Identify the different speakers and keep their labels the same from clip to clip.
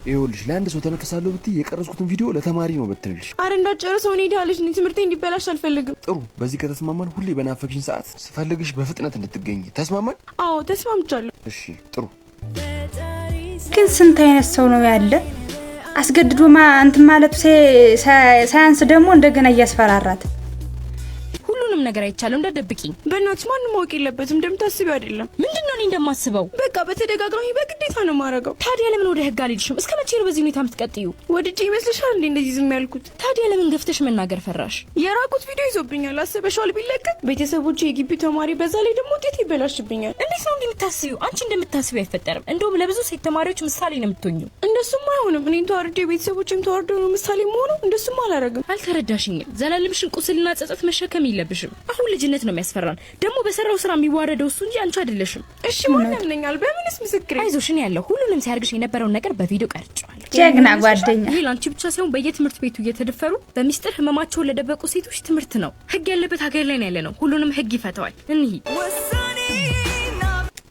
Speaker 1: ይኸውልሽ ለአንድ ሰው ተነፈሳለሁ ብትይ የቀረጽኩትን ቪዲዮ ለተማሪ ነው በትንልሽ።
Speaker 2: አረ እንዳጨርሰው እኔ ዳልሽ ነኝ ትምህርቴ እንዲበላሽ አልፈልግም።
Speaker 1: ጥሩ በዚህ ከተስማማን ሁሌ በናፈቅሽኝ ሰዓት ስፈልግሽ በፍጥነት እንድትገኝ ተስማማን?
Speaker 2: አዎ ተስማምቻለሁ።
Speaker 1: እሺ ጥሩ።
Speaker 3: ግን ስንት አይነት ሰው ነው ያለ? አስገድዶ እንትን ማለቱ ሳያንስ ደግሞ እንደገና እያስፈራራት
Speaker 4: ሁሉንም ነገር አይቻለም እንዳደብቂኝ።
Speaker 2: በእናትሽ ማንም ማወቅ የለበትም እንደምታስቢው አይደለም።
Speaker 4: ምንድነው እኔ እንደማስበው?
Speaker 2: በቃ በተደጋጋሚ በግዴታ ነው ማረጋው።
Speaker 4: ታዲያ ለምን ወደ ህግ አልሄድሽም? እስከ መቼ ነው በዚህ ሁኔታ የምትቀጥዩ?
Speaker 2: ወድጄ ይመስልሻል እንዴ እንደዚህ ዝም ያልኩት?
Speaker 4: ታዲያ ለምን ገፍተሽ መናገር ፈራሽ?
Speaker 2: የራቁት ቪዲዮ ይዞብኛል አስበሽዋል? ቢለቀቅ ቤተሰቦቼ የግቢ ተማሪ በዛ ላይ ደግሞ ውጤት ይበላሽብኛል።
Speaker 4: እንዴት ነው እንደምታስቢው? አንቺ እንደምታስቢው አይፈጠርም። እንደውም ለብዙ ሴት ተማሪዎች ምሳሌ ነው የምትሆኚው።
Speaker 2: እንደሱም አይሆንም። እኔን ተዋርጄ ቤተሰቦቼም ተዋርደው ነው ምሳሌ መሆኑ። እንደሱም አላረግም።
Speaker 4: አልተረዳሽኝም። ዘላለምሽን ቁስልና ጸጸት መሸከም የለብሽም። አሁን ልጅነት ነው የሚያስፈራን። ደግሞ በሰራው ስራ የሚዋረደው እሱ እንጂ አንቺ አይደለሽም።
Speaker 2: እሺ ማን ያምነኛል? በምንስ ምስክሬ?
Speaker 4: አይዞሽ እኔ ያለው ሁሉንም ሲያርግሽ የነበረውን ነገር በቪዲዮ ቀርጬዋለሁ።
Speaker 3: ጀግና ጓደኛ።
Speaker 4: ይሄ ላንቺ ብቻ ሳይሆን በየትምህርት ቤቱ እየተደፈሩ በሚስጥር ህመማቸውን ለደበቁ ሴቶች ትምህርት ነው። ህግ ያለበት ሀገር ላይ ነው ያለነው። ሁሉንም ህግ ይፈታዋል። እንሂድ።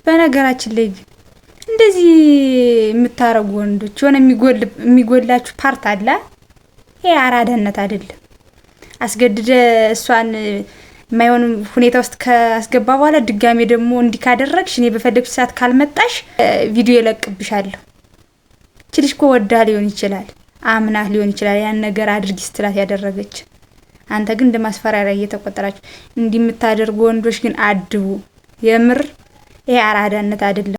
Speaker 3: በነገራችን ላይ እንደዚህ የምታረጉ ወንዶች የሆነ የሚጎላችሁ ፓርት አለ። ይሄ አራዳነት አይደለም። አስገድደ እሷን ማይሆን ሁኔታ ውስጥ ካስገባ በኋላ ድጋሜ ደግሞ እንዲህ ካደረግሽ እኔ በፈለግሽ ሰዓት ካልመጣሽ ቪዲዮ ይለቅብሻለሁ። ትልሽ እኮ ወዳ ሊሆን ይችላል፣ አምናህ ሊሆን ይችላል ያን ነገር አድርጊ ስትላት ያደረገች። አንተ ግን እንደማስፈራሪያ እየተቆጠራችሁ እንዲህ የምታደርጉ ወንዶች ግን አድቡ። የምር ይሄ አራዳነት አይደለም።